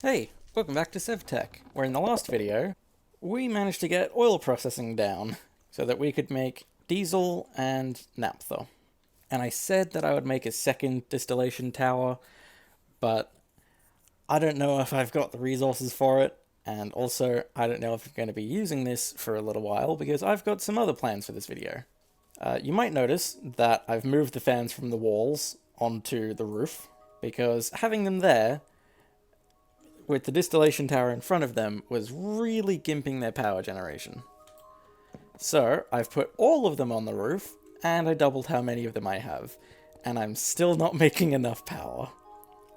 Hey, welcome back to Sevtech, where in the last video, we managed to get oil processing down so that we could make diesel and naphtha. And I said that I would make a second distillation tower, but I don't know if I've got the resources for it, and also I don't know if I'm going to be using this for a little while because I've got some other plans for this video. You might notice that I've moved the fans from the walls onto the roof, because having them there with the distillation tower in front of them was really gimping their power generation. So I've put all of them on the roof, and I doubled how many of them I have, and I'm still not making enough power.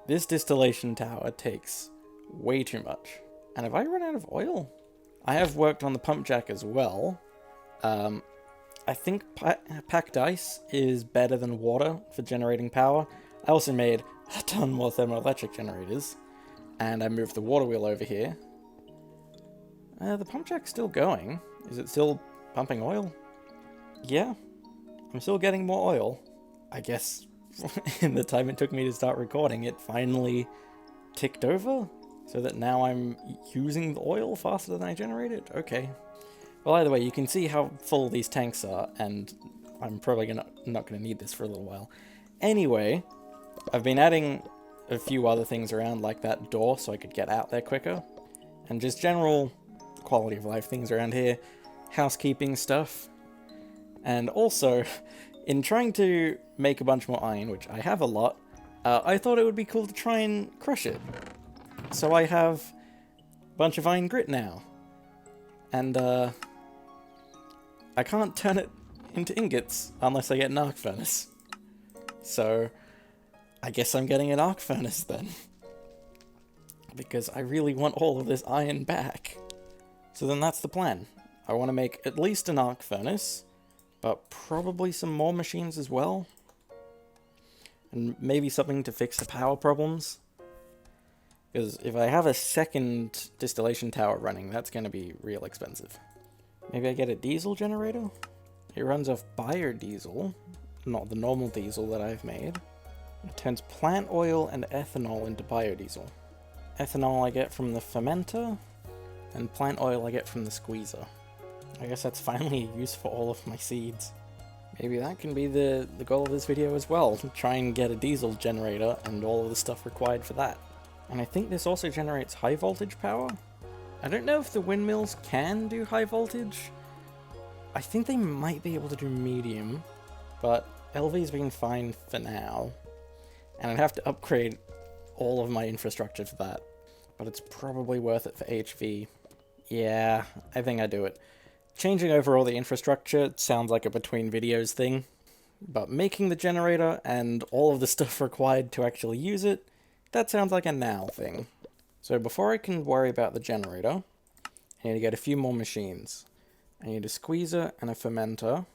This distillation tower takes way too much. And have I run out of oil? I have worked on the pump jack as well. I think packed ice is better than water for generating power. I also made a ton more thermoelectric generators. And I moved the water wheel over here. The pump jack's still going. Is it still pumping oil? Yeah. I'm still getting more oil. I guess in the time it took me to start recording, it finally ticked over. So that now I'm using the oil faster than I generated? Okay. Well, either way, you can see how full these tanks are, and I'm probably not going to need this for a little while. Anyway, I've been adding a few other things around, like that door, so I could get out there quicker. And just general quality of life things around here. Housekeeping stuff. And also, in trying to make a bunch more iron, which I have a lot, I thought it would be cool to try and crush it. So I have a bunch of iron grit now. And, I can't turn it into ingots unless I get an arc furnace. So I guess I'm getting an arc furnace then. Because I really want all of this iron back. So then that's the plan. I want to make at least an arc furnace, but probably some more machines as well. And maybe something to fix the power problems. Because if I have a second distillation tower running, that's going to be real expensive. Maybe I get a diesel generator? It runs off biodiesel, not the normal diesel that I've made. It turns plant oil and ethanol into biodiesel. Ethanol I get from the fermenter, and plant oil I get from the squeezer. I guess that's finally a use for all of my seeds. Maybe that can be the goal of this video as well, try and get a diesel generator and all of the stuff required for that. And I think this also generates high voltage power? I don't know if the windmills can do high voltage. I think they might be able to do medium, but LV's been fine for now. And I'd have to upgrade all of my infrastructure for that. But it's probably worth it for HV. Yeah, I think I do it. Changing over all the infrastructure sounds like a between videos thing. But making the generator and all of the stuff required to actually use it, that sounds like a now thing. So before I can worry about the generator, I need to get a few more machines. I need a squeezer and a fermenter.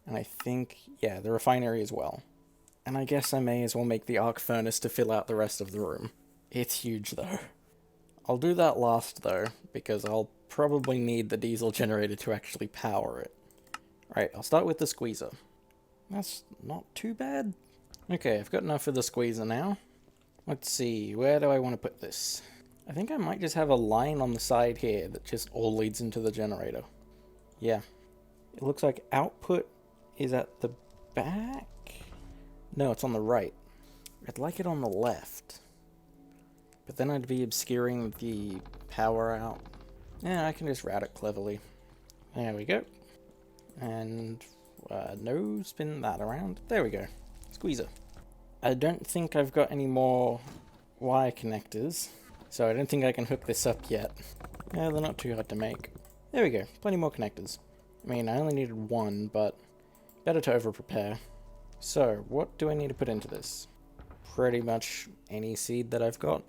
And I think, yeah, the refinery as well. And I guess I may as well make the arc furnace to fill out the rest of the room. It's huge, though. I'll do that last, though, because I'll probably need the diesel generator to actually power it. Right, I'll start with the squeezer. That's not too bad. Okay, I've got enough for the squeezer now. Let's see, where do I want to put this? I think I might just have a line on the side here that just all leads into the generator. Yeah. It looks like output is at the back? No, it's on the right. I'd like it on the left. But then I'd be obscuring the power out. Yeah, I can just route it cleverly. There we go. And, no, spin that around. There we go. Squeezer. I don't think I've got any more wire connectors, so I don't think I can hook this up yet. Yeah, they're not too hard to make. There we go. Plenty more connectors. I mean, I only needed one, but better to over-prepare. So, what do I need to put into this? Pretty much any seed that I've got.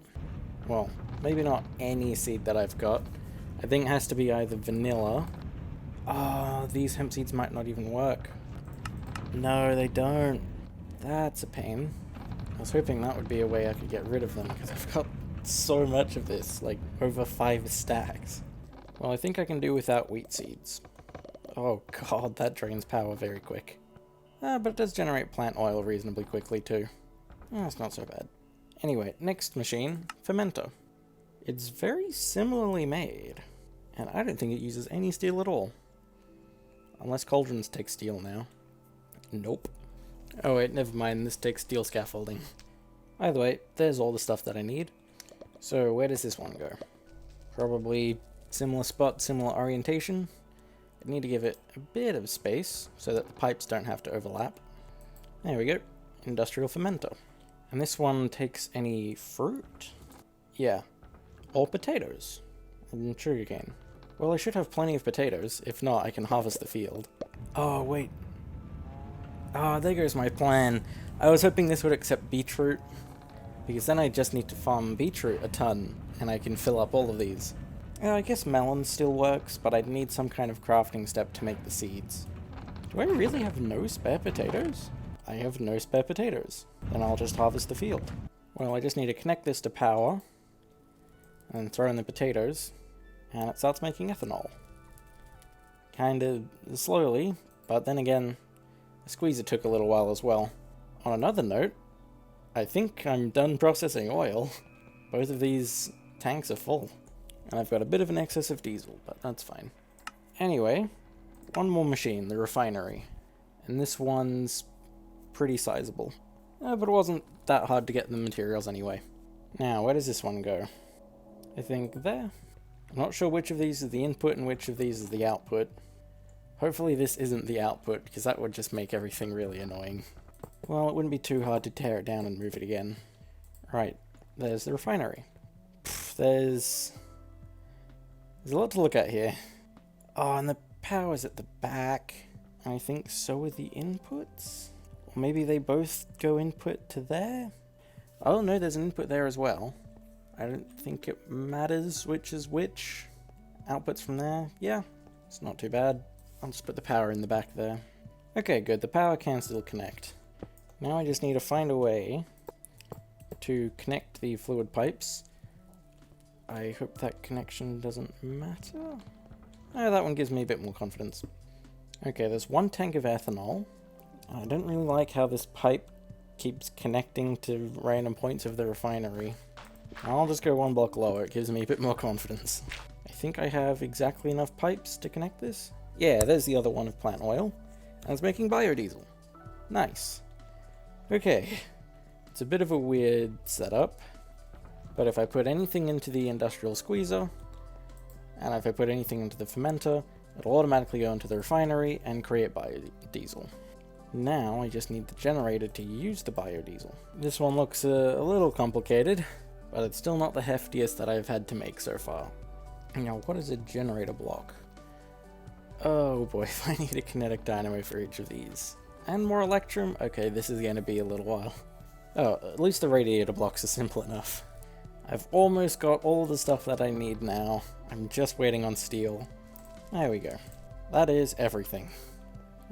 Well, maybe not any seed that I've got. I think it has to be either vanilla. These hemp seeds might not even work. No, they don't. That's a pain. I was hoping that would be a way I could get rid of them, because I've got so much of this, like over 5 stacks. Well, I think I can do without wheat seeds. Oh god, that drains power very quick. But it does generate plant oil reasonably quickly too. That's not so bad. Anyway, next machine, fermenter. It's very similarly made, and I don't think it uses any steel at all. Unless cauldrons take steel now. Nope. Oh wait, never mind, this takes steel scaffolding. Either way, there's all the stuff that I need. So where does this one go? Probably similar spot, similar orientation. I need to give it a bit of space so that the pipes don't have to overlap. There we go. Industrial fermenter. And this one takes any fruit? Yeah. Or potatoes. And sugarcane. Well, I should have plenty of potatoes. If not, I can harvest the field. Oh, wait. Ah, there goes my plan. I was hoping this would accept beetroot, because then I just need to farm beetroot a ton, and I can fill up all of these. I guess melon still works, but I'd need some kind of crafting step to make the seeds. Do I really have no spare potatoes? I have no spare potatoes. Then I'll just harvest the field. Well, I just need to connect this to power, and throw in the potatoes, and it starts making ethanol. Kinda slowly, but then again, the squeezer took a little while as well. On another note, I think I'm done processing oil. Both of these tanks are full. And I've got a bit of an excess of diesel, but that's fine. Anyway, one more machine, the refinery. And this one's pretty sizable. But it wasn't that hard to get the materials anyway. Now, where does this one go? I think there. I'm not sure which of these is the input and which of these is the output. Hopefully this isn't the output, because that would just make everything really annoying. Well, it wouldn't be too hard to tear it down and move it again. Right, there's the refinery. There's a lot to look at here. Oh, and the power's at the back. And I think so are the inputs? Or maybe they both go input to there? Oh no, there's an input there as well. I don't think it matters which is which. Outputs from there, yeah, it's not too bad. I'll just put the power in the back there. Okay, good, the power can still connect. Now I just need to find a way to connect the fluid pipes. I hope that connection doesn't matter. Oh, that one gives me a bit more confidence. Okay, there's one tank of ethanol. I don't really like how this pipe keeps connecting to random points of the refinery. I'll just go one block lower, it gives me a bit more confidence. I think I have exactly enough pipes to connect this. Yeah, there's the other one of plant oil. And it's making biodiesel. Nice. Okay. It's a bit of a weird setup. But if I put anything into the industrial squeezer, and if I put anything into the fermenter, it'll automatically go into the refinery and create biodiesel. Now I just need the generator to use the biodiesel. This one looks a little complicated, but it's still not the heftiest that I've had to make so far. Now, what is a generator block? Oh boy, if I need a kinetic dynamo for each of these. And more electrum? Okay, this is going to be a little while. Oh, at least the radiator blocks are simple enough. I've almost got all the stuff that I need now. I'm just waiting on steel. There we go. That is everything.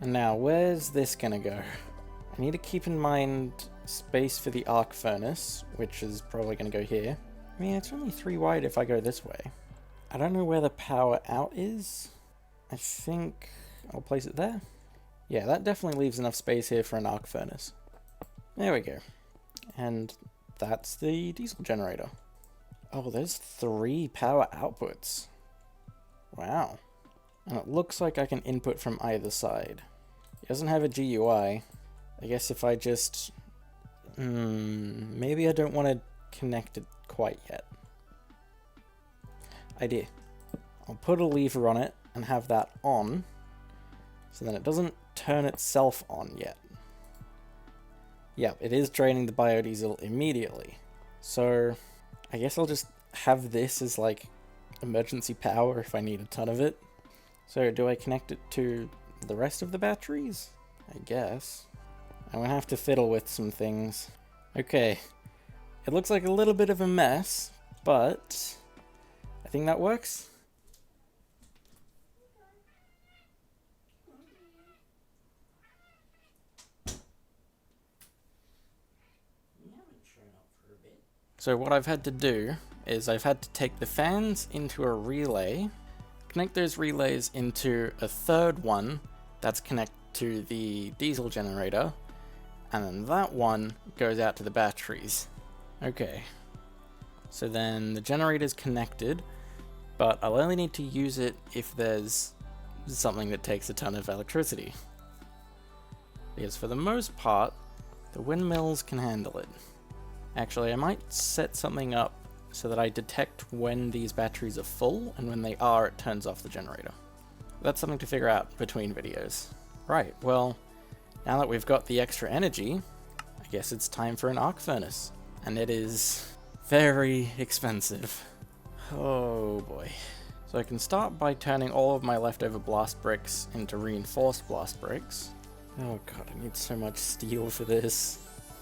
And now, where's this gonna go? I need to keep in mind space for the arc furnace, which is probably gonna go here. I mean, it's only 3 wide if I go this way. I don't know where the power out is. I think I'll place it there. Yeah, that definitely leaves enough space here for an arc furnace. There we go. And that's the diesel generator. Oh, there's 3 power outputs. Wow. And it looks like I can input from either side. It doesn't have a GUI. I guess if I just... maybe I don't want to connect it quite yet. Idea. I'll put a lever on it and have that on, so then it doesn't turn itself on yet. Yep, it is draining the biodiesel immediately. So, I guess I'll just have this as like emergency power if I need a ton of it. So, do I connect it to the rest of the batteries? I guess. I'm gonna have to fiddle with some things. Okay, it looks like a little bit of a mess, but I think that works. So what I've had to do is I've had to take the fans into a relay, connect those relays into a third one that's connected to the diesel generator, and then that one goes out to the batteries. Okay, So then the generator's connected, but I'll only need to use it if there's something that takes a ton of electricity. Because for the most part, the windmills can handle it. Actually, I might set something up so that I detect when these batteries are full, and when they are, it turns off the generator. That's something to figure out between videos. Right, well, now that we've got the extra energy, I guess it's time for an arc furnace. And it is very expensive. Oh boy. So I can start by turning all of my leftover blast bricks into reinforced blast bricks. Oh god, I need so much steel for this.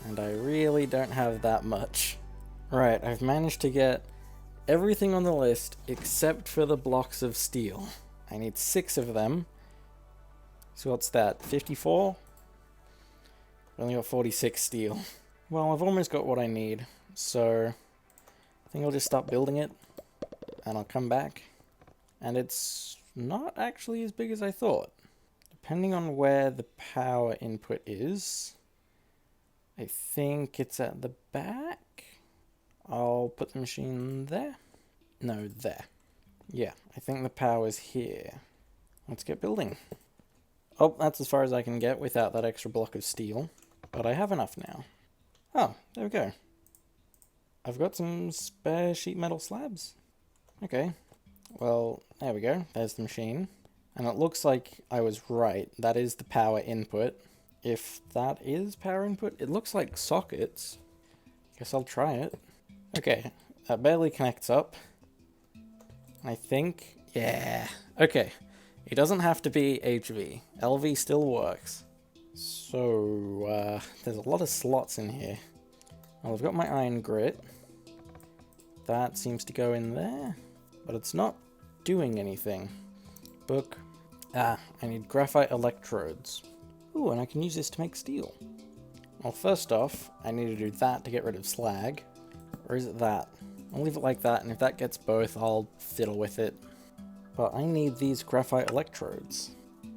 And I really don't have that much. Right, I've managed to get everything on the list except for the blocks of steel. I need 6 of them. So what's that, 54? I've only got 46 steel. Well, I've almost got what I need, so I think I'll just start building it, and I'll come back. And it's not actually as big as I thought. Depending on where the power input is, I think it's at the back. I'll put the machine there. No, there. Yeah, I think the power's here. Let's get building. Oh, that's as far as I can get without that extra block of steel. But I have enough now. Oh, there we go. I've got some spare sheet metal slabs. Okay. Well, there we go. There's the machine. And it looks like I was right. That is the power input. If that is power input, it looks like sockets. Guess I'll try it. Okay, that barely connects up. I think, yeah. Okay, it doesn't have to be HV. LV still works. So, there's a lot of slots in here. Well, I've got my iron grit. That seems to go in there, but it's not doing anything. Book. I need graphite electrodes. Ooh, and I can use this to make steel. Well, first off, I need to do that to get rid of slag. Or is it that? I'll leave it like that, and if that gets both, I'll fiddle with it. But I need these graphite electrodes.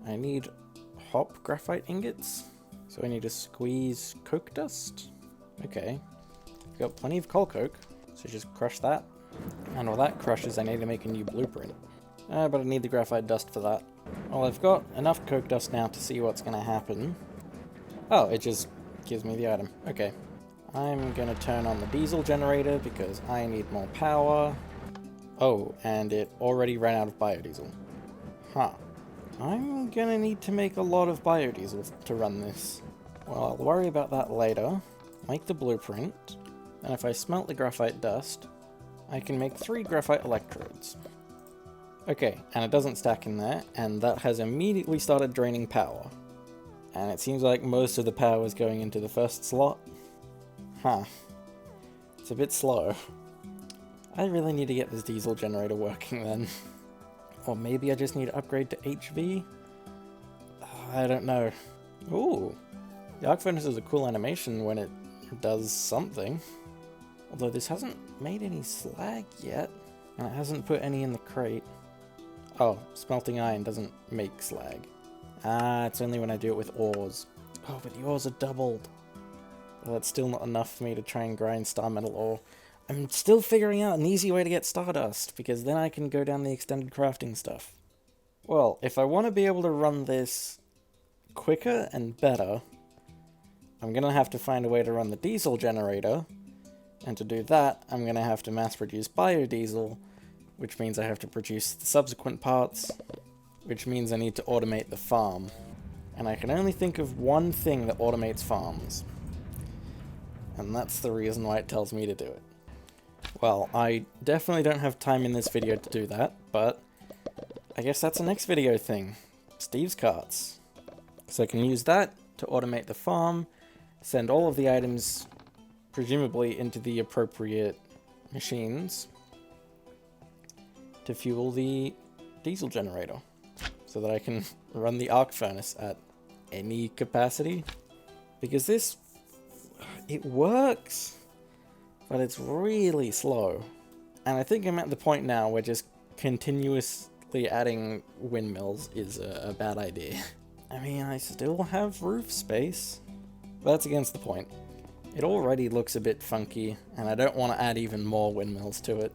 I need hop graphite ingots. So I need to squeeze coke dust. Okay. I've got plenty of coal coke, so just crush that. And while that crushes, I need to make a new blueprint. But I need the graphite dust for that. Well, I've got enough coke dust now to see what's going to happen. Oh, it just gives me the item. Okay. I'm going to turn on the diesel generator because I need more power. Oh, and it already ran out of biodiesel. Huh. I'm going to need to make a lot of biodiesel to run this. Well, I'll worry about that later. Make the blueprint. And if I smelt the graphite dust, I can make 3 graphite electrodes. Okay, and it doesn't stack in there, and that has immediately started draining power. And it seems like most of the power is going into the first slot. Huh. It's a bit slow. I really need to get this diesel generator working then. Or maybe I just need to upgrade to HV? I don't know. Ooh. The arc furnace is a cool animation when it does something. Although this hasn't made any slag yet. And it hasn't put any in the crate. Oh, smelting iron doesn't make slag. Ah, it's only when I do it with ores. Oh, but the ores are doubled. Well, that's still not enough for me to try and grind star metal ore. I'm still figuring out an easy way to get stardust, because then I can go down the extended crafting stuff. Well, if I want to be able to run this quicker and better, I'm going to have to find a way to run the diesel generator, and to do that, I'm going to have to mass produce biodiesel, which means I have to produce the subsequent parts, which means I need to automate the farm. And I can only think of one thing that automates farms. And that's the reason why it tells me to do it. Well, I definitely don't have time in this video to do that, but I guess that's a next video thing. Steve's carts. So I can use that to automate the farm, send all of the items, presumably into the appropriate machines, to fuel the diesel generator, so that I can run the arc furnace at any capacity. Because this, it works, but it's really slow. And I think I'm at the point now where just continuously adding windmills is a bad idea. I mean, I still have roof space, but that's against the point. It already looks a bit funky, and I don't want to add even more windmills to it.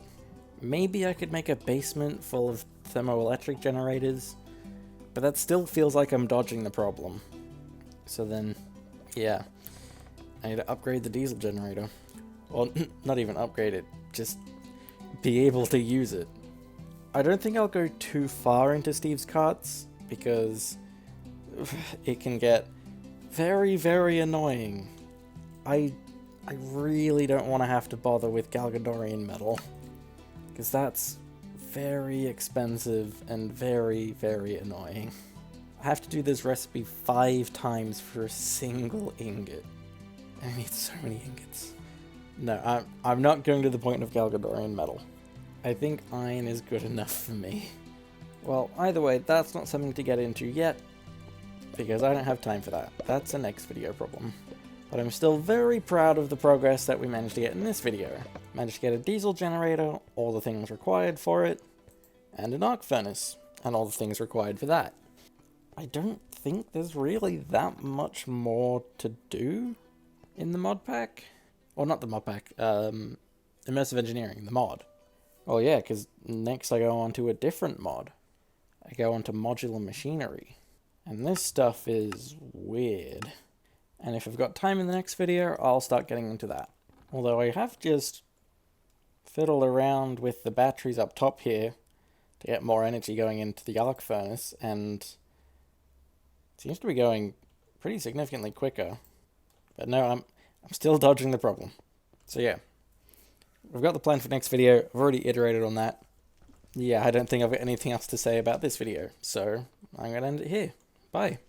Maybe I could make a basement full of thermoelectric generators, but that still feels like I'm dodging the problem. So then, yeah, I need to upgrade the diesel generator. Well, not even upgrade it, just be able to use it. I don't think I'll go too far into Steve's carts, because it can get very, very annoying. I really don't want to have to bother with Galgadorian metal, because that's very expensive and very, very annoying. I have to do this recipe 5 times for a single ingot. I need so many ingots. No, I'm not going to the point of Galgadorian metal. I think iron is good enough for me. Well, either way, that's not something to get into yet, because I don't have time for that. That's a next video problem. But I'm still very proud of the progress that we managed to get in this video. Managed to get a diesel generator, all the things required for it, and an arc furnace, and all the things required for that. I don't think there's really that much more to do in the mod pack. Well, not the mod pack, Immersive Engineering, the mod. Well, yeah, because next I go on to a different mod. I go on to modular machinery. And this stuff is weird. And if I've got time in the next video, I'll start getting into that. Although I have just fiddled around with the batteries up top here to get more energy going into the arc furnace, and it seems to be going pretty significantly quicker. But no, I'm still dodging the problem. So yeah, we've got the plan for next video. I've already iterated on that. Yeah, I don't think I've got anything else to say about this video, so I'm going to end it here. Bye.